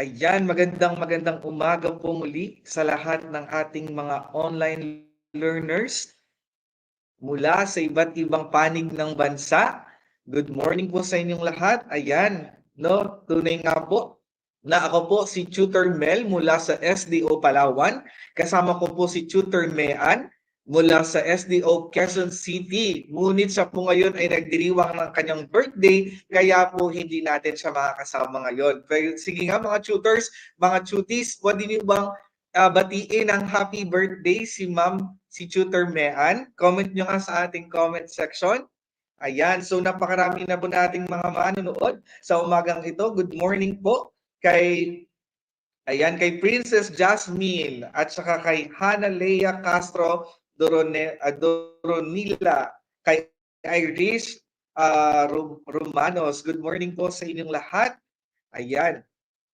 Ayan, magandang umaga po muli sa lahat ng ating mga online learners mula sa iba't ibang panig ng bansa. Good morning po sa inyong lahat. Ayan, no, tunay nga po na ako po si Tutor Mel mula sa SDO Palawan. Kasama ko po si Tutor Mean mula sa SDO Quezon City. Ngunit siya po ngayon ay nagdiriwang ng kanyang birthday, kaya po hindi natin siya makakasama ngayon. Pero sige nga mga tutors, mga tuties, pwede niyo bang batiin ang happy birthday si Tutor Mean? Comment nyo nga sa ating comment section. Ayan, so napakarami na po nating mga manonood sa umagang ito. Good morning po kay kay Princess Jasmine at saka kay Hana Lea Castro Doronila, kay Irish Romanos. Good morning po sa inyong lahat. Ayan.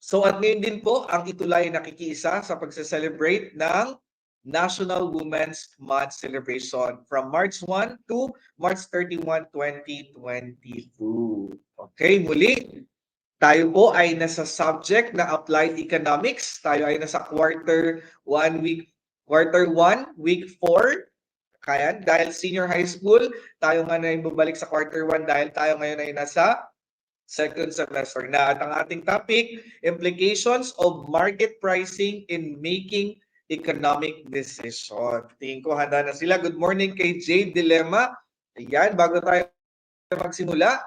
So at ngayon din po ang Itulay nakikiisa sa pagse-celebrate ng National Women's Month celebration from March 1 to March 31, 2022. Okay, muli, tayo po ay nasa subject na Applied Economics. Tayo ay nasa quarter 1, week 4. Kaya dahil senior high school, tayo nga na bumalik sa quarter 1 dahil tayo ngayon ay nasa second semester na. At ang ating topic, implications of market pricing in making economic decision. Tingin ko handa na sila. Good morning kay Jade Dilemma. Ayan, bago tayo magsimula,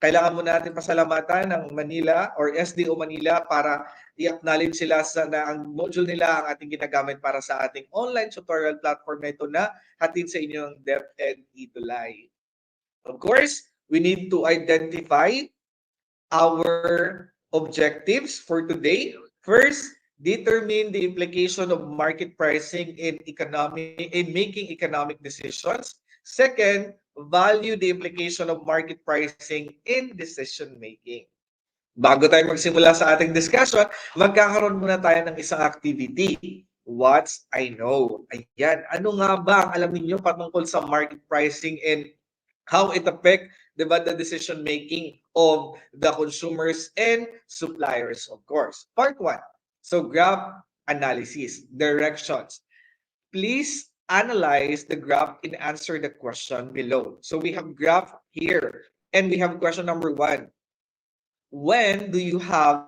kailangan muna natin pasalamatan ng Manila or SDO Manila para i-acknowledge sila na ang module nila ang ating ginagamit para sa ating online tutorial platform na ito na hatid sa inyo ng DepEd Itulay. Of course, we need to identify our objectives for today. First, determine the implication of market pricing in making economic decisions. Second, value the implication of market pricing in decision making. Bago tayo magsimula sa ating discussion, magkakaroon muna tayo ng isang activity. What's I know? Ayan, ano nga ba ang alam niyo patungkol sa market pricing and how it affect the decision making of the consumers and suppliers, of course. Part 1. So graph analysis, directions. Please analyze the graph and answer the question below. So we have graph here and we have question number 1. When do you have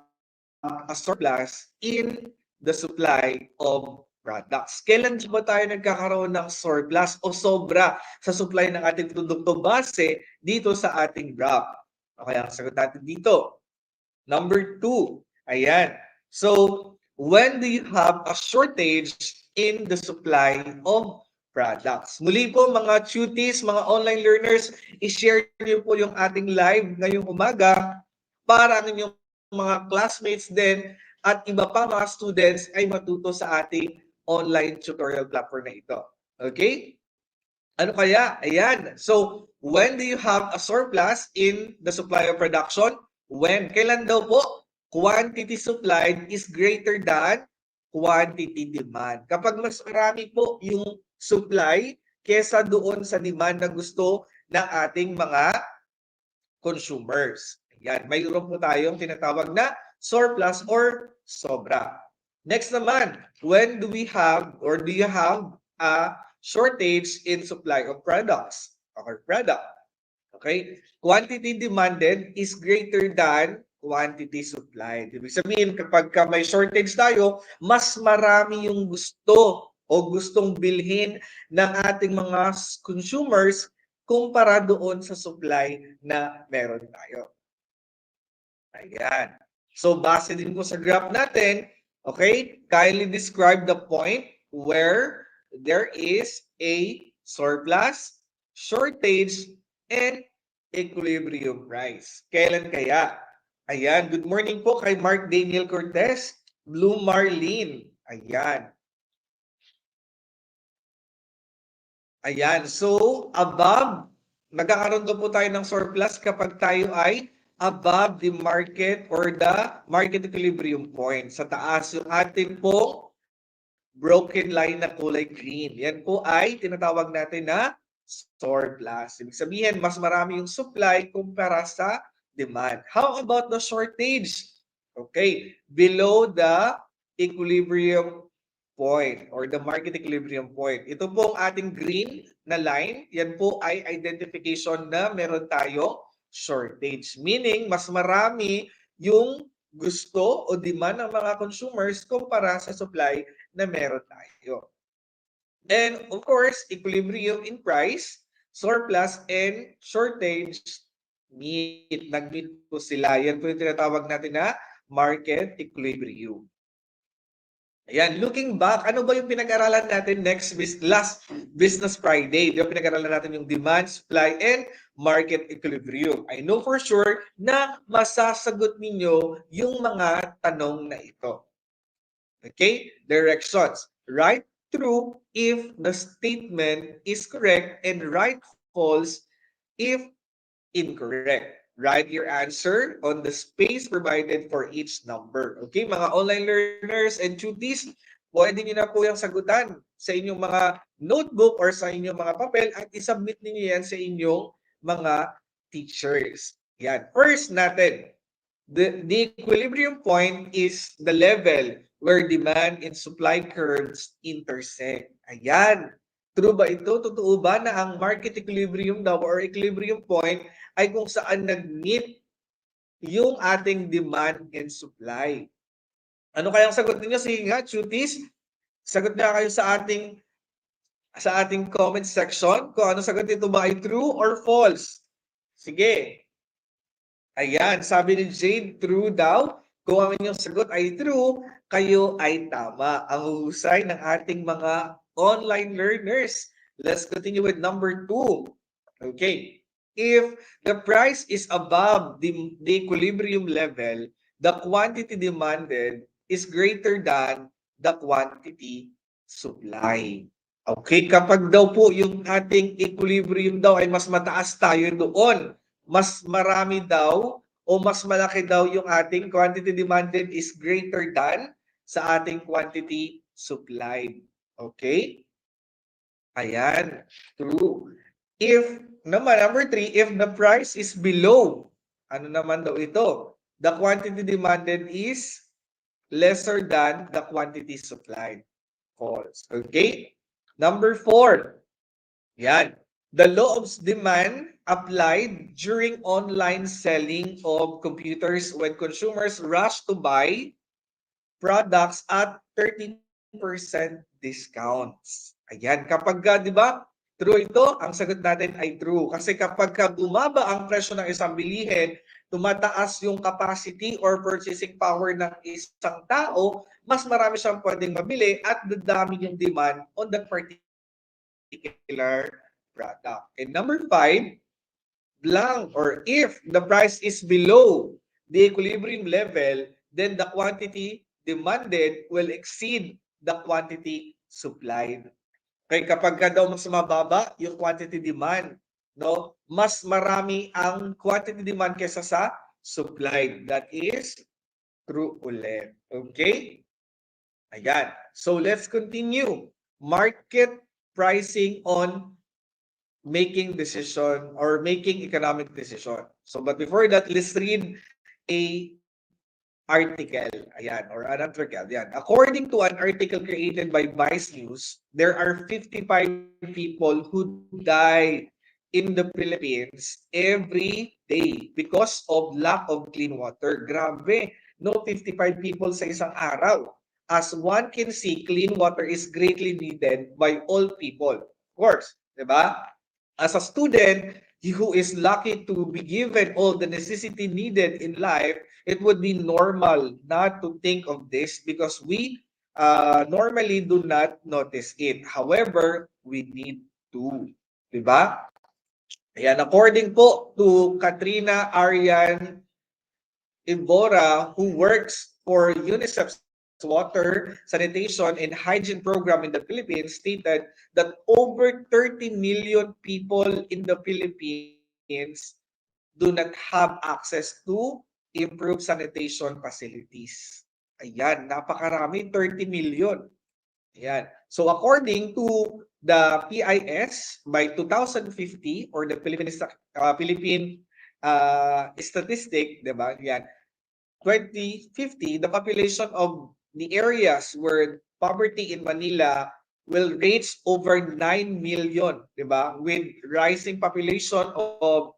a surplus in the supply of products? Kailan ba tayo nagkakaroon ng surplus o sobra sa supply ng ating produkto base dito sa ating graph? Okay, ang sagot natin dito. Number 2. Ayan. So, when do you have a shortage in the supply of products? Muli po mga tuties, mga online learners, i-share niyo po yung ating live ngayong umaga para ang inyong mga classmates din at iba pa mga students ay matuto sa ating online tutorial platform na ito. Okay? Ano kaya? Ayan. So, when do you have a surplus in the supply of production? When? Kailan daw po? Quantity supplied is greater than quantity demand. Kapag mas marami po yung supply kesa doon sa demand na gusto ng ating mga consumers. Ayan. Mayroon po tayong tinatawag na surplus or sobra. Next naman, when do we have or do you have a shortage in supply of products or product? Okay? Quantity demanded is greater than quantity supplied. Ibig sabihin, kapag may shortage tayo, mas marami yung gusto o gustong bilhin ng ating mga consumers kumpara doon sa supply na meron tayo. Ayan. So, base din po sa graph natin, okay, kindly describe the point where there is a surplus, shortage, and equilibrium price. Kailan kaya? Ayan, good morning po kay Mark Daniel Cortez, Blue Marlene. Ayan. Ayan, so above, nagkakaroon po tayo ng surplus kapag tayo ay above the market or the market equilibrium point. Sa taas yung ating po broken line na kulay green. Yan po ay tinatawag natin na surplus. Ibig sabihin, mas marami yung supply kumpara sa demand. How about the shortage? Okay, below the equilibrium point or the market equilibrium point. Ito po ang ating green na line. Yan po ay identification na meron tayo shortage. Meaning, mas marami yung gusto o demand ng mga consumers kumpara sa supply na meron tayo. And of course, equilibrium in price, surplus, and shortage meet. Nag-meet po sila. Yan po yung tinatawag natin na market equilibrium. Ayan, looking back, ano ba yung pinag-aralan natin last Business Friday? Di ba pinag-aralan natin yung demand, supply, and market equilibrium. I know for sure na masasagot ninyo yung mga tanong na ito. Okay? Directions. Right true if the statement is correct and right false if incorrect. Write your answer on the space provided for each number. Okay, mga online learners and tutees, pwede niyo na po yung sagutan sa inyong mga notebook or sa inyong mga papel at isubmit niyo yan sa inyong mga teachers. Yan. First natin, the equilibrium point is the level where demand and supply curves intersect. Ayan. True ba ito? Totoo ba na ang market equilibrium daw or equilibrium point ay kung saan nag-meet yung ating demand and supply? Ano kayang sagot niyo? Sige nga, cuties. Sagot na kayo sa ating comment section kung ano sagot nito ba ay true or false. Sige. Ayan, sabi ni Jade, true daw. Kung ang inyong sagot ay true, kayo ay tama. Ang husay ng ating mga online learners. Let's continue with number 2. Okay. If the price is above the equilibrium level, the quantity demanded is greater than the quantity supply. Okay, kapag daw po yung ating equilibrium daw ay mas mataas tayo doon, mas marami daw o mas malaki daw yung ating quantity demanded is greater than sa ating quantity supplied. Okay? Ayan, true. If naman, number 3, if the price is below, ano naman daw ito? The quantity demanded is lesser than the quantity supplied. False. Okay? Number 4, yan. The law of demand applied during online selling of computers when consumers rush to buy products at 13% discounts. Ayan, kapag di ba, true ito, ang sagot natin ay true. Kasi kapag bumaba ang presyo ng isang bilihin, tumataas yung capacity or purchasing power ng isang tao, mas marami siyang pwedeng mabili at dadami yung demand on that particular product. And number 5, blank or if the price is below the equilibrium level, then the quantity demanded will exceed the quantity supplied. Kaya kapag daw mas mababa yung quantity demand, no, mas marami ang quantity demand kaysa sa supply. That is true ulit. Okay? Ayan. So let's continue. Market pricing on making decision or making economic decision. So but before that, let's read a article. Ayan, or an article. Ayan. According to an article created by Vice News, there are 55 people who die in the Philippines every day because of lack of clean water. Grabe, no, 55 people sa isang araw. As one can see, clean water is greatly needed by all people. Of course, di ba? As a student who is lucky to be given all the necessity needed in life, it would be normal not to think of this because we normally do not notice it. However, we need to. Diba? Ayan, according po to Katrina Arian Ibora, who works for UNICEF's Water, Sanitation, and Hygiene Program in the Philippines, stated that over 30 million people in the Philippines do not have access to improved sanitation facilities. Ayan, napakarami, 30 million. Ayan. So according to the PIS, by 2050 or the Philippine statistic, diba? Yan. 2050, the population of the areas where poverty in Manila will reach over 9 million, di ba? With rising population of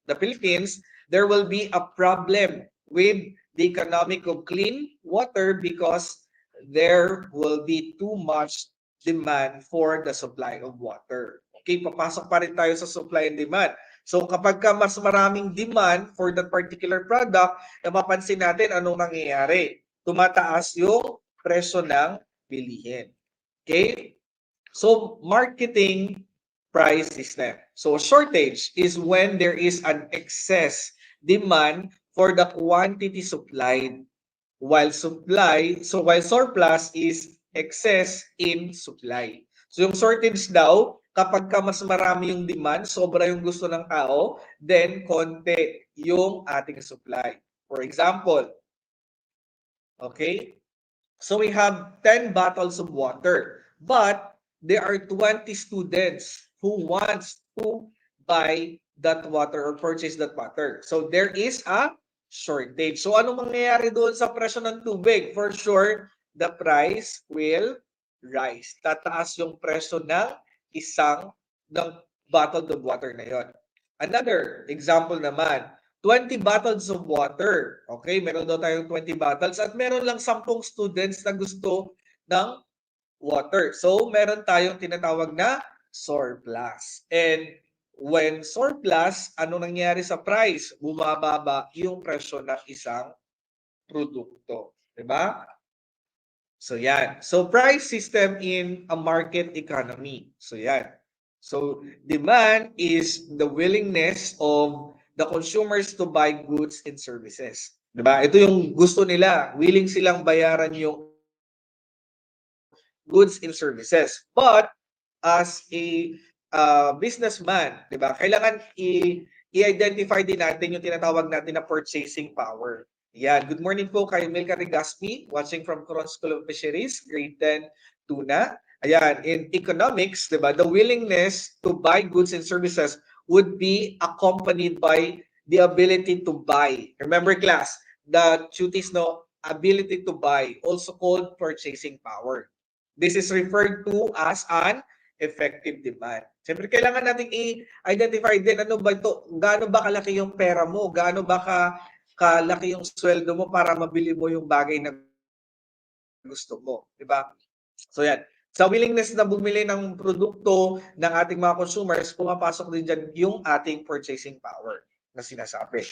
the Philippines, there will be a problem with the economic of clean water because there will be too much demand for the supply of water. Okay, papasok pa rin tayo sa supply and demand. So kapag ka mas maraming demand for that particular product, napapansin natin anong nangyayari. Tumataas yung presyo ng bilihin. Okay? So marketing price system. So shortage is when there is an excess demand for the quantity supplied, while surplus is excess in supply. So yung shortage daw, kapag ka mas marami yung demand, sobra yung gusto ng tao, then konti yung ating supply. For example, okay, so we have 10 bottles of water, but there are 20 students who wants to buy that water or purchase that water. So there is a shortage. So ano mangyayari doon sa presyo ng tubig? For sure, the price will rise. Tataas yung presyo ng ng bottle of water na yon. Another example naman, 20 bottles of water. Okay, meron daw tayong 20 bottles at meron lang 10 students na gusto ng water. So, meron tayong tinatawag na surplus. And when surplus, ano nangyari sa price? Bumababa yung presyo ng isang produkto. Diba? So, yan. So, price system in a market economy. So, yan. So, demand is the willingness of the consumers to buy goods and services. Diba? Ito yung gusto nila. Willing silang bayaran yung goods and services. But as a businessman, diba? Kailangan i-identify din natin yung tinatawag natin na purchasing power. Yeah, good morning po kay Milka Regaspi, watching from Coron School of Fisheries, grade 10 tuna. Ayan, in economics, diba, the willingness to buy goods and services would be accompanied by the ability to buy. Remember class, the duties no ability to buy, also called purchasing power. This is referred to as an effective demand. Siyempre, kailangan natin i-identify din ano ba ito, gaano ba kalaki yung pera mo, gaano ba kalaki yung sweldo mo para mabili mo yung bagay na gusto mo, di ba? So yan. Sa willingness na bumili ng produkto ng ating mga consumers, pumapasok din dyan yung ating purchasing power na sinasabi.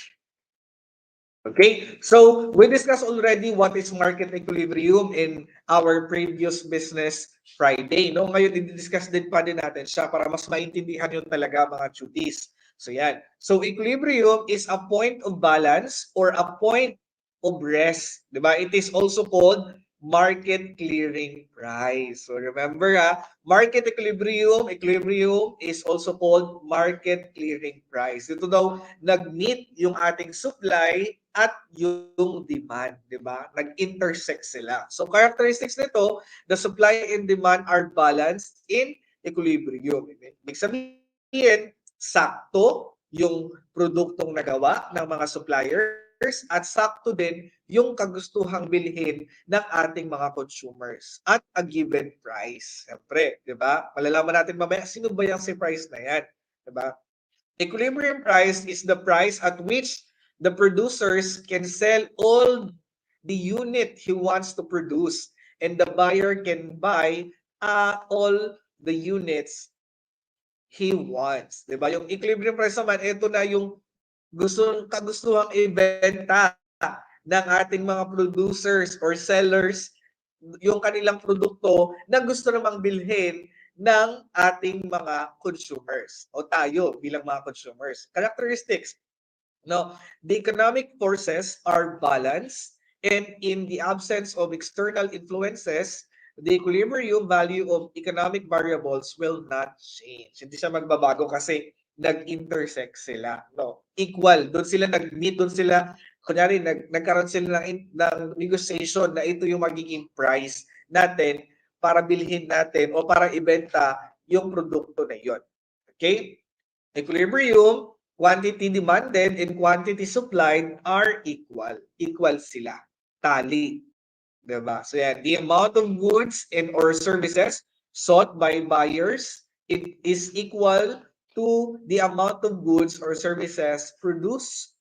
Okay, so we discussed already what is market equilibrium in our previous business Friday. No? Ngayon, i-discuss din pa din natin siya para mas maintindihan yun talaga mga cuties. So yan. So equilibrium is a point of balance or a point of rest. Diba? It is also called market clearing price. So remember, market equilibrium is also called market clearing price. Ito daw, nag-meet yung ating supply at yung demand, di ba? Nag-intersect sila. So characteristics nito, the supply and demand are balanced in equilibrium. Ibig sabihin, sakto yung produktong nagawa ng mga suppliers at sakto din yung kagustuhang bilhin ng ating mga consumers at a given price. Siyempre, di ba? Malalaman natin mamaya, sino ba yung si price na yan? Di ba? Equilibrium price is the price at which the producers can sell all the unit he wants to produce and the buyer can buy all the units he wants. Di ba? Yung equilibrium price naman, ito na yung kagustuhang ibenta ng ating mga producers or sellers yung kanilang produkto na gusto namang bilhin ng ating mga consumers o tayo bilang mga consumers. Characteristics, no, the economic forces are balanced and in the absence of external influences, the equilibrium value of economic variables will not change. Hindi siya magbabago kasi nag-intersect sila, no? Equal, doon sila nag-meet, doon sila, kunyari, nagkaroon sila ng negotiation na ito yung magiging price natin para bilhin natin o para ibenta yung produkto na yon. Okay? Equilibrium quantity demanded and quantity supplied are equal. Equal sila. Tali. Diba? So yan, the amount of goods and or services sought by buyers, it is equal to the amount of goods or services produced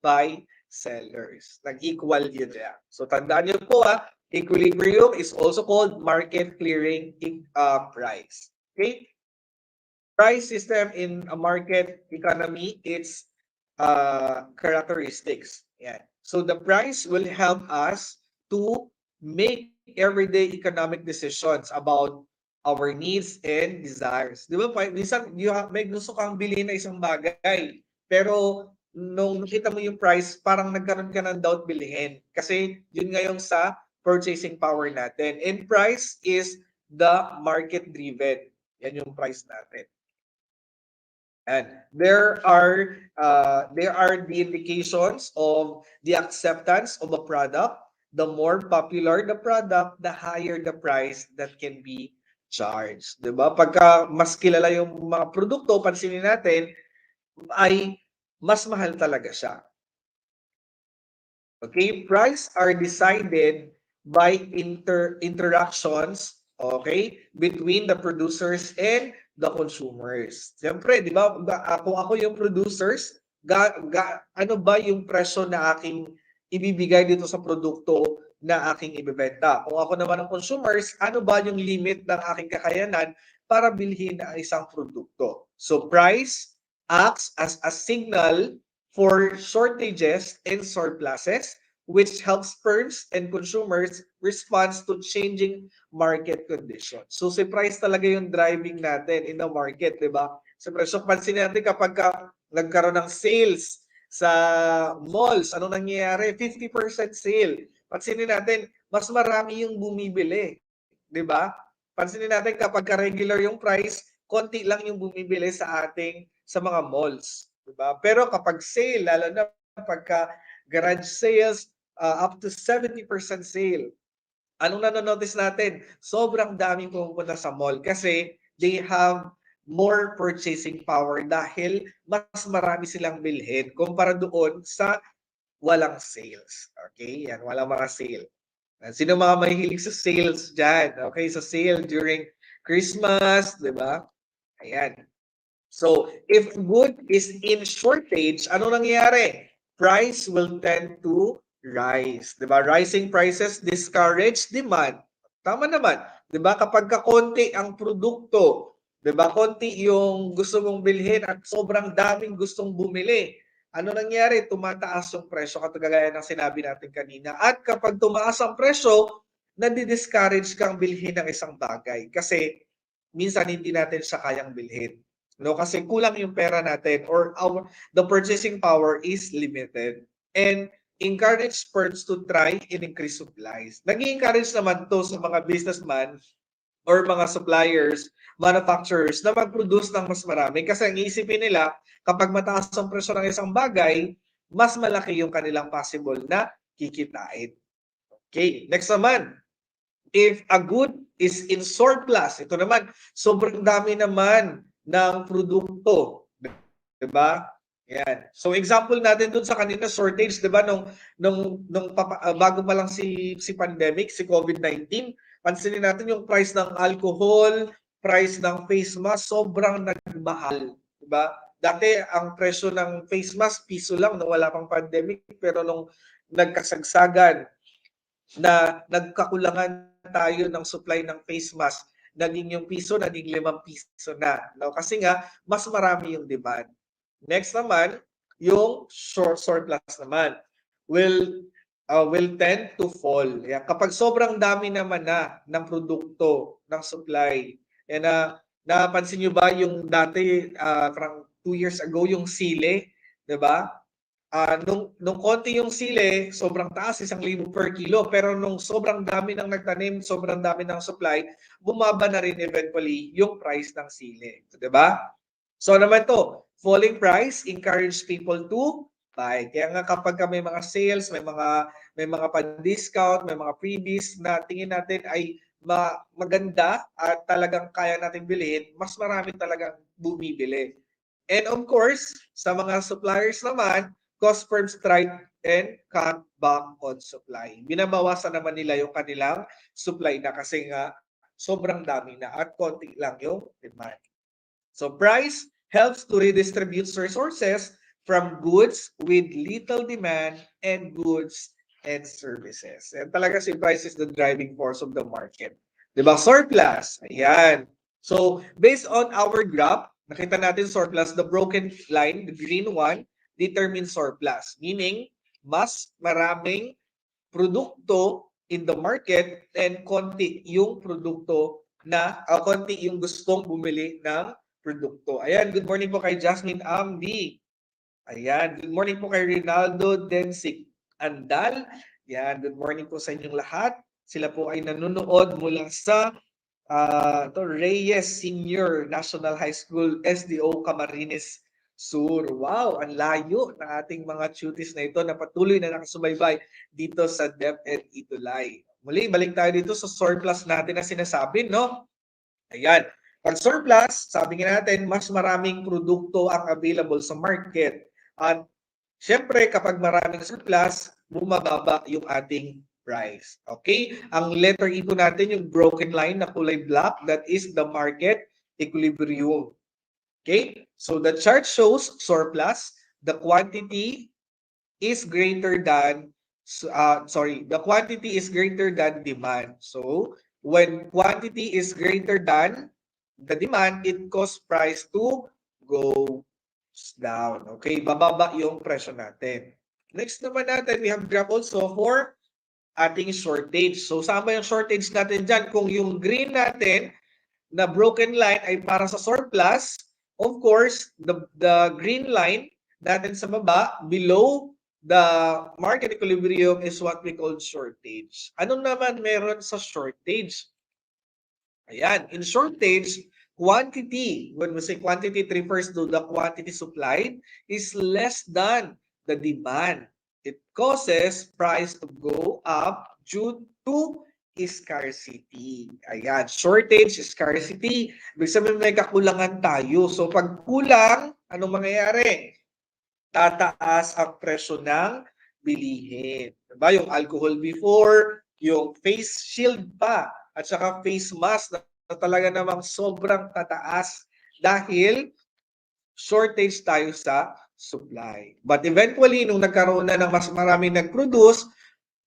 by sellers. Nag-equal yun yan. So tandaan nyo po equilibrium is also called market clearing price. Okay? Price system in a market economy, its characteristics. Yan. So the price will help us to make everyday economic decisions about our needs and desires. Di ba? Minsan, may gusto kang bilhin na isang bagay, pero nung nakita mo yung price, parang nagkaroon ka ng doubt bilhin. Kasi yun nga yung sa purchasing power natin. And price is the market-driven. Yan yung price natin. And there are the indications of the acceptance of a product. The more popular the product, the higher the price that can be charged. Diba? Pagka mas kilala yung mga produkto, pansinin natin, ay mas mahal talaga siya. Okay? Price are decided by interactions, okay, between the producers and the consumers. Siyempre, di ba, kung ako yung producers, ano ba yung presyo na aking ibibigay dito sa produkto na aking ibebenta? Kung ako naman ang consumers, ano ba yung limit ng aking kakayanan para bilhin ang isang produkto? So price acts as a signal for shortages and surpluses, which helps firms and consumers respond to changing market conditions. So si price talaga yung driving natin in the market, di ba? Siyempre, so pansin natin kapag nagkaroon ng sales sa malls, ano nangyayari? 50% sale. Pansinin natin, mas marami yung bumibili, di ba? Pansinin natin kapag regular yung price, konti lang yung bumibili sa mga malls. Diba? Pero kapag sale, lalo na pagka garage sales, up to 70% sale. Anong nanonotice natin? Sobrang daming pumupunta sa mall kasi they have more purchasing power dahil mas marami silang bilhin kumpara doon sa walang sales. Okay? Yan, walang mga sale. Sino mga mahihilig sa sales dyan? Okay, sa sale during Christmas, di ba? Ayan. So, if good is in shortage, ano nangyayari? Price will tend to rise. Diba? Rising prices discourage demand. Tama naman. Diba? Kapag kakonti ang produkto, diba? Konti yung gusto mong bilhin at sobrang daming gustong bumili. Ano nangyayari? Tumataas yung presyo katulad ng sinabi natin kanina. At kapag tumaas ang presyo, nadi-discourage kang bilhin ng isang bagay kasi minsan hindi natin siya kayang bilhin. No, kasi kulang yung pera natin or the purchasing power is limited. And encourage firms to try and increase supplies. Nag-encourage naman to sa mga businessman or mga suppliers, manufacturers na mag-produce ng mas marami kasi ang iisipin nila kapag mataas ang presyo ng isang bagay, mas malaki yung kanilang possible na kikitain. Okay, next naman. If a good is in surplus, ito naman, sobrang dami naman ng produkto, 'di ba? Yan. So example natin dun sa kanina shortage, 'di ba, bago pa lang si pandemic, si COVID-19, pansinin natin yung price ng alcohol, price ng face mask, sobrang nagmahal, 'di ba? Dati ang presyo ng face mask piso lang nung wala pang pandemic, pero nung nagkasagsagan na nagkakulangan tayo ng supply ng face mask, naging yung piso, naging 5 piso na. No? Kasi nga, mas marami yung demand. Next naman, yung surplus naman will tend to fall. Yan. Kapag sobrang dami naman na ng produkto, ng supply, yan napansin nyo ba yung dati, 2 years ago, yung sile, di ba? Nung konti yung sile, sobrang taas, 1,000 per kilo. Pero nung sobrang dami ng nagtanim, sobrang dami ng supply, bumaba na rin eventually yung price ng sile. Diba? So naman to, falling price encourage people to buy. Kaya nga kapag may mga sales, may mga pa-discount, may mga freebies na tingin natin ay maganda at talagang kaya nating bilhin, mas marami talagang bumibili. And of course, sa mga suppliers naman, cost firms try and cut back on supply. Binabawasan naman nila yung kanilang supply na kasi nga sobrang dami na at konti lang yung demand. So price helps to redistribute resources from goods with little demand and goods and services. And talaga si price is the driving force of the market. Diba? Surplus. Ayan. So based on our graph, nakita natin surplus, the broken line, the green one, determines surplus. Meaning, mas maraming produkto in the market and konti yung produkto na konti yung gustong bumili ng produkto. Ayan, good morning po kay Jasmine Amdi. Ayan, good morning po kay Rinaldo Densik Andal. Ayan, good morning po sa inyong lahat. Sila po ay nanonood mula sa Reyes Senior National High School, SDO Camarines Sur. Wow, ang layo ng ating mga tuties na ito na patuloy na nakasubaybay dito sa DepEd Itulay. Muli, balik tayo dito sa surplus natin na sinasabi, no? Ayan. Pag surplus, sabi nga natin, mas maraming produkto ang available sa market. At syempre, kapag maraming surplus, bumababa yung ating price. Okay? Ang letter E po natin, yung broken line na kulay black, that is the market equilibrium. Okay? So the chart shows surplus. The quantity is greater than, the quantity is greater than demand. So when quantity is greater than the demand, it causes price to go down. Okay? Bababa yung presyo natin. Next naman natin, we have graph also for ating shortage. So, saan ba yung shortage natin dyan? Kung yung green natin na broken line ay para sa surplus, of course, the green line natin sa baba, below the market equilibrium is what we call shortage. Ano naman meron sa shortage? Ayan, in shortage, quantity, when we say quantity, it refers to the quantity supplied, is less than the demand. It causes price to go up due to scarcity. Ayan, shortage, scarcity. Ibig sabihin may kakulangan tayo. So pag kulang, anong mangyayari? Tataas ang presyo ng bilihin. Diba? Yung alcohol before, yung face shield pa, at saka face mask na talaga namang sobrang tataas dahil shortage tayo sa supply. But eventually, nung nagkaroon na ng mas maraming nag-produce,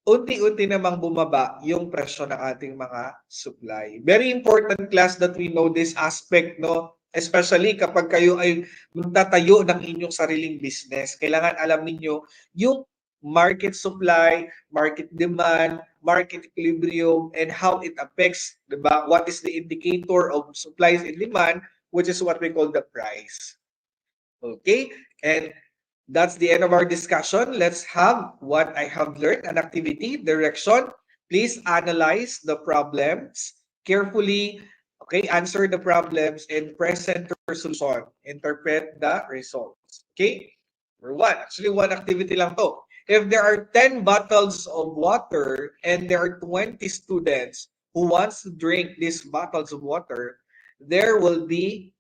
unti-unti namang bumaba yung presyo ng ating mga supply. Very important class that we know this aspect, no? Especially kapag kayo ay magtatayo ng inyong sariling business. Kailangan alam niyo yung market supply, market demand, market equilibrium, and how it affects, diba? What is the indicator of supplies and demand, which is what we call the price. Okay? And that's the end of our discussion. Let's have what I have learned, an activity, direction. Please analyze the problems carefully. Okay, answer the problems and present your solution. Interpret the results. Okay? Number one, actually one activity lang to. If there are 10 bottles of water and there are 20 students who wants to drink these bottles of water, there will be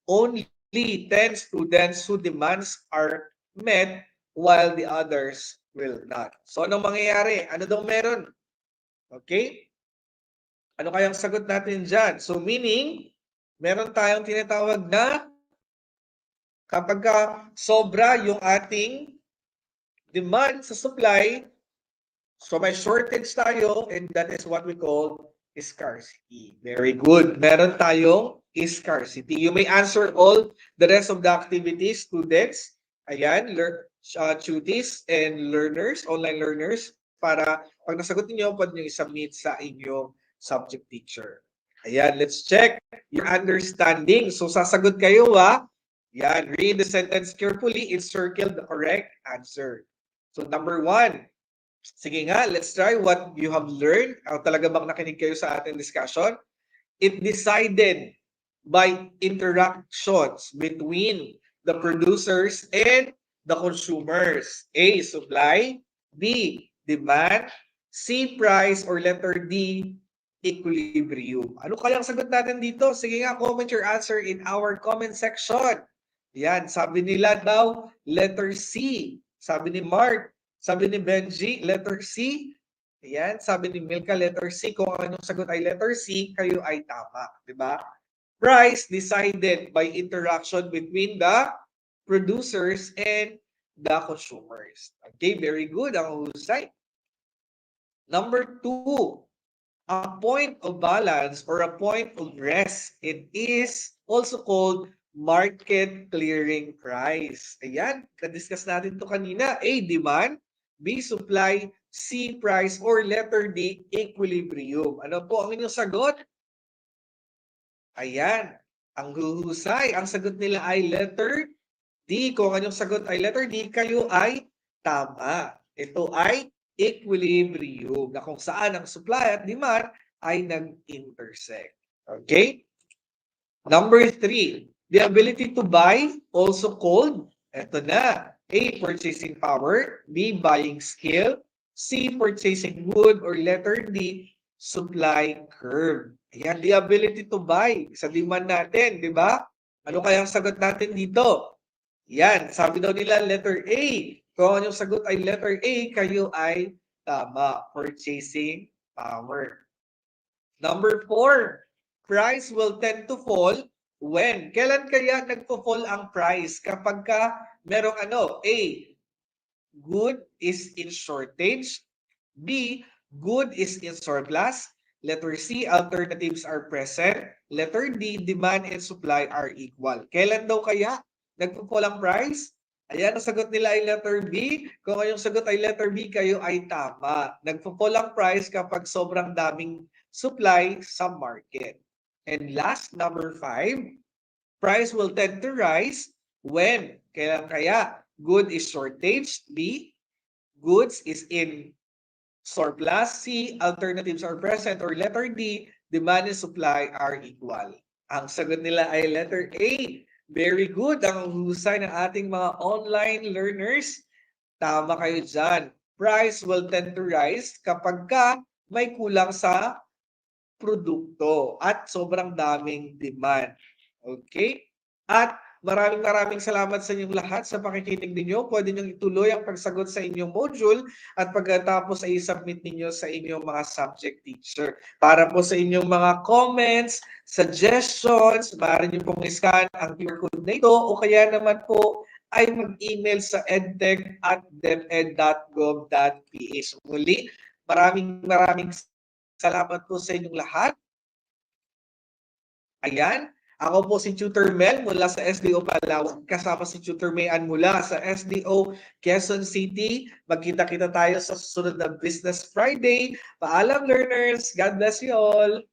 only 10 students whose demands are met while the others will not. So, anong mangyayari? Ano daw meron? Okay? Ano kayang sagot natin dyan? So, meaning, meron tayong tinatawag na kapag sobra yung ating demand sa supply, so may shortage tayo, and that is what we call scarcity. Very good. Meron tayong scarcity. You may answer all the rest of the activities, students. Ayan, tuties and learners, online learners, para pag nasagot niyo, pwede nyo i-submit sa inyong subject teacher. Ayan, let's check your understanding. So, sasagot kayo, Yan, read the sentence carefully, encircle the correct answer. So, number one, sige nga, let's try what you have learned. Talaga bang nakinig kayo sa ating discussion? It decided by interactions between the producers and the consumers. A, supply. B, demand. C, price. Or letter D, equilibrium. Ano kayang sagot natin dito? Sige nga, comment your answer in our comment section. Yan, sabi nila daw, letter C. Sabi ni Mark, sabi ni Benji, letter C. Ayan, sabi ni Milka, letter C. Kung anong sagot ay letter C, kayo ay tama. Diba? Price decided by interaction between the producers and the consumers. Okay, very good. Ang husay. Number 2, a point of balance or a point of rest. It is also called market clearing price. Ayan, na-discuss natin to kanina. A, demand. B, supply. C, price. Or letter D, equilibrium. Ano po ang inyong sagot? Ayan, ang huhusay. Ang sagot nila ay letter D. Kung ang inyong sagot ay letter D, kayo ay tama. Ito ay equilibrium na kung saan ang supply at demand ay nag-intersect. Okay? Number 3, the ability to buy, also called, eto na, A, purchasing power, B, buying skill, C, purchasing good, or letter D, supply curve. Ayan, the ability to buy sa demand natin, di ba? Ano kaya ang sagot natin dito? Yan, sabi daw nila letter A. Kung yung sagot ay letter A, kayo ay tama. Purchasing power. Number 4, price will tend to fall when? Kailan kaya nagpo-fall ang price? Kapag ka merong ano, A, good is in shortage. B, good is in surplus. Letter C, alternatives are present. Letter D, demand and supply are equal. Kailan daw kaya nagpo-fall ang price? Ayan, ang sagot nila ay letter B. Kung yung sagot ay letter B, kayo ay tama. Nagpo-fall ang price kapag sobrang daming supply sa market. And last, number 5, price will tend to rise when? Kailan kaya? Good is shortage. B, goods is in surplus. C, alternatives are present. Or letter D, demand and supply are equal. Ang sagot nila ay letter A. Very good. Ang husay ng ating mga online learners. Tama kayo dyan. Price will tend to rise kapag ka may kulang sa produkto at sobrang daming demand. Okay? At maraming salamat sa inyong lahat sa pakikinig ninyo. Pwede nyo ituloy ang pagsagot sa inyong module at pagkatapos ay submit ninyo sa inyong mga subject teacher. Para po sa inyong mga comments, suggestions, maaari nyo pong iscan ang QR code na ito o kaya naman po ay mag-email sa edtech@deped.gov.ph. Muli, maraming salamat po sa inyong lahat. Ayan. Ako po si Tutor Mel mula sa SDO Palawan. Kasama si Tutor Mayan mula sa SDO Quezon City. Magkita-kita tayo sa susunod na Business Friday. Paalam learners. God bless you all.